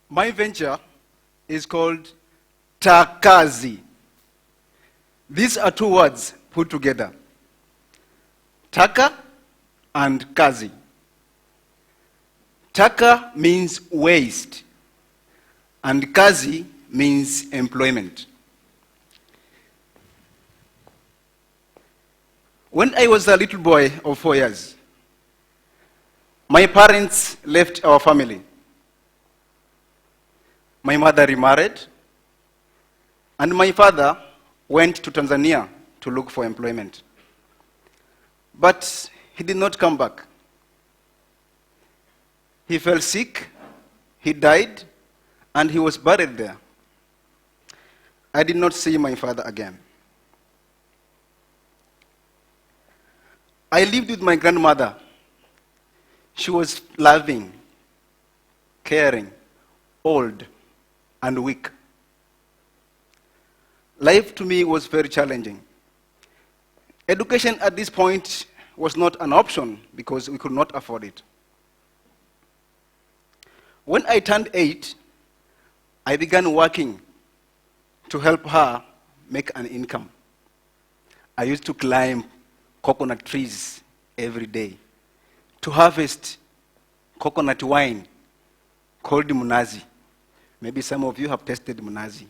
My venture is called Takkazi. These are two words put together. Taka and Kazi. Taka means waste, and Kazi means employment. When I was a little boy of 4 years, my parents left our family. My mother remarried, and my father went to Tanzania to look for employment. But he did not come back. He fell sick, he died, and he was buried there. I did not see my father again. I lived with my grandmother. She was loving, caring, old, and weak. Life to me was very challenging. Education at this point was not an option because we could not afford it. When I turned 8, I began working to help her make an income. I used to climb coconut trees every day to harvest coconut wine called munazi. Maybe some of you have tasted munazi.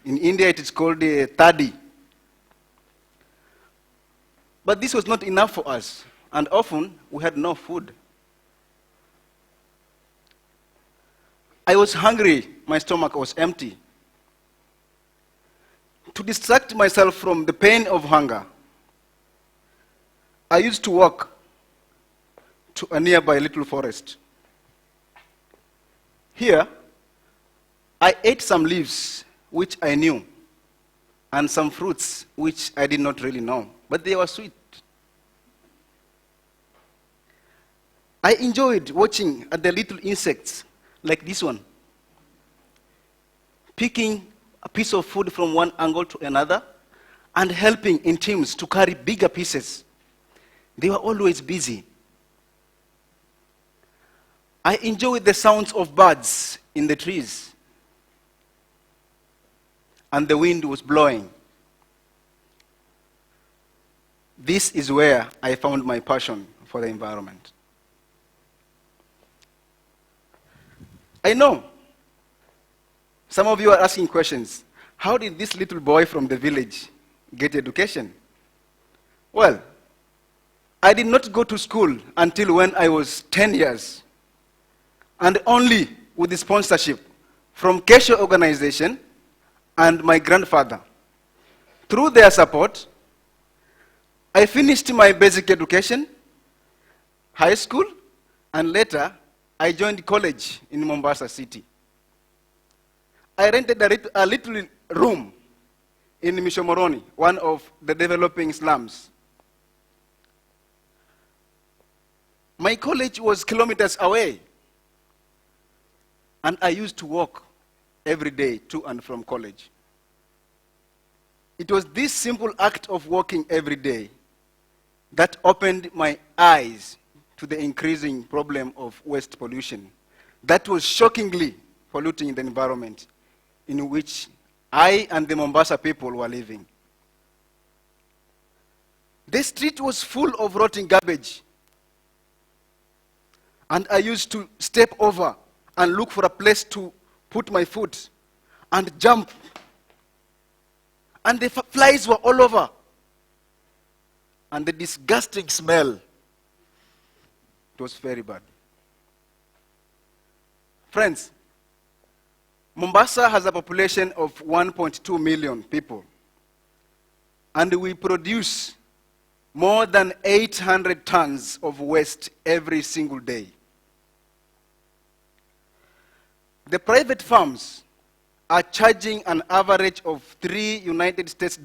In India, it is called tadi. But this was not enough for us, and often we had no food. I was hungry, my stomach was empty. To distract myself from the pain of hunger, I used to walk to a nearby little forest. Here, I ate some leaves which I knew, and some fruits which I did not really know, but they were sweet. I enjoyed watching at the little insects like this one, picking a piece of food from one angle to another and helping in teams to carry bigger pieces. They were always busy. I enjoyed the sounds of birds in the trees, and the wind was blowing. This is where I found my passion for the environment. I know some of you are asking questions. How did this little boy from the village get education? Well, I did not go to school until when I was 10 years, and only with the sponsorship from Kesho organization and my grandfather. Through their support, I finished my basic education, high school, and later I joined college in Mombasa city. I rented a little room in Mishomoroni, one of the developing slums. My college was kilometers away, and I used to walk every day to and from college. It was this simple act of walking every day that opened my eyes to the increasing problem of waste pollution that was shockingly polluting the environment in which I and the Mombasa people were living. The street was full of rotting garbage, and I used to step over and look for a place to put my foot and jump. And the flies were all over. And the disgusting smell, it was very bad. Friends, Mombasa has a population of 1.2 million people. And we produce more than 800 tons of waste every single day. The private firms are charging an average of $3 United States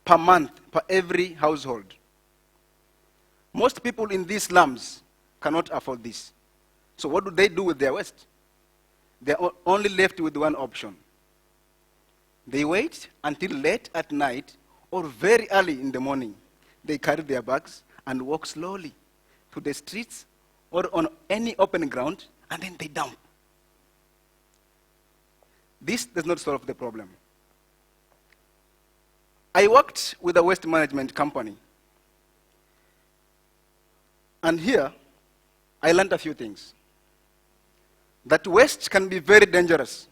per month per every household. Most people in these slums cannot afford this. So what do they do with their waste? They are only left with one option. They wait until late at night or very early in the morning. They carry their bags and walk slowly to the streets or on any open ground, and then they dump. This does not solve the problem. I worked with a waste management company. And here, I learned a few things. That waste can be very dangerous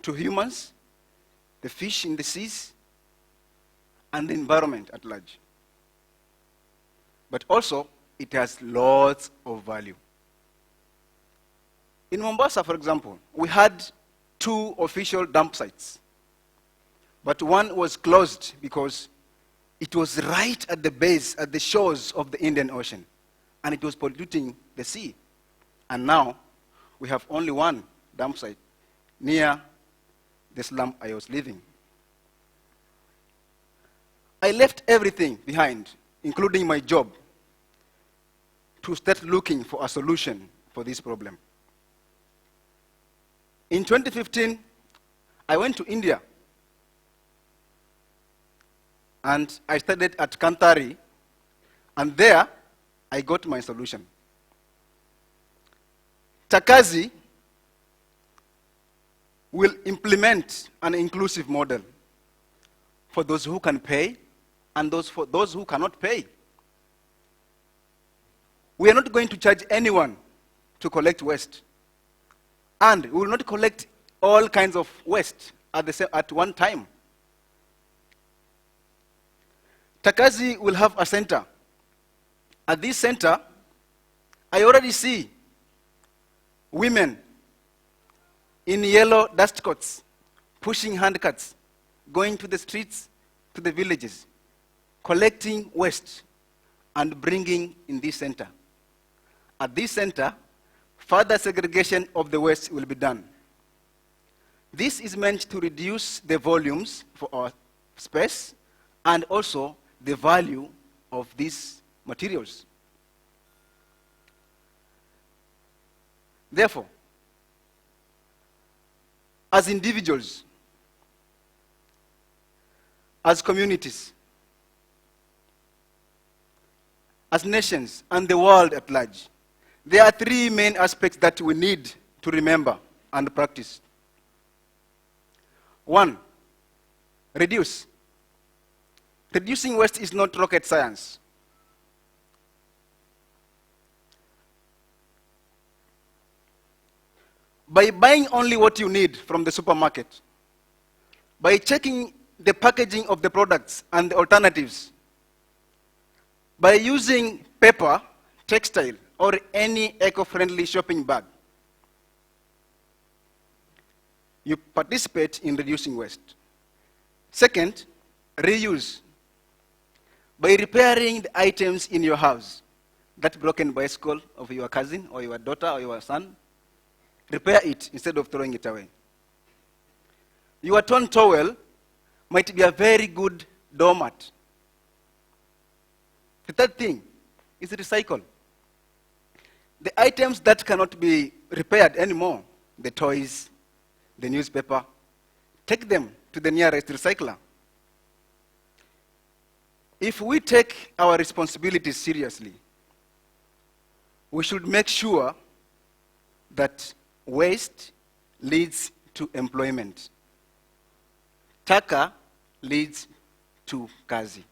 to humans, the fish in the seas, and the environment at large. But also, it has lots of value. In Mombasa, for example, we had 2 official dump sites. But one was closed because it was right at the base, at the shores of the Indian Ocean. And it was polluting the sea. And now, we have only one dump site near the slum I was living. I left everything behind, including my job, to start looking for a solution for this problem. In 2015, I went to India, and I studied at Kanthari, and there I got my solution. Takkazi will implement an inclusive model for those who can pay and for those who cannot pay. We are not going to charge anyone to collect waste. And we will not collect all kinds of waste at one time. Takkazi will have a center. At this center, I already see women in yellow dust coats, pushing handcarts, going to the streets, to the villages, collecting waste and bringing in this center. At this center, further segregation of the waste will be done. This is meant to reduce the volumes for our space and also the value of these materials. Therefore, as individuals, as communities, as nations, and the world at large, there are 3 main aspects that we need to remember and practice. 1, reduce. Reducing waste is not rocket science. By buying only what you need from the supermarket, by checking the packaging of the products and the alternatives, by using paper, textile, or any eco-friendly shopping bag, you participate in reducing waste. Second, reuse. By repairing the items in your house, that broken bicycle of your cousin or your daughter or your son, repair it instead of throwing it away. Your torn towel might be a very good doormat. The third thing is recycle. The items that cannot be repaired anymore, the toys, the newspaper, take them to the nearest recycler. If we take our responsibilities seriously, we should make sure that waste leads to employment. Taka leads to kazi.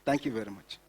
Thank you very much.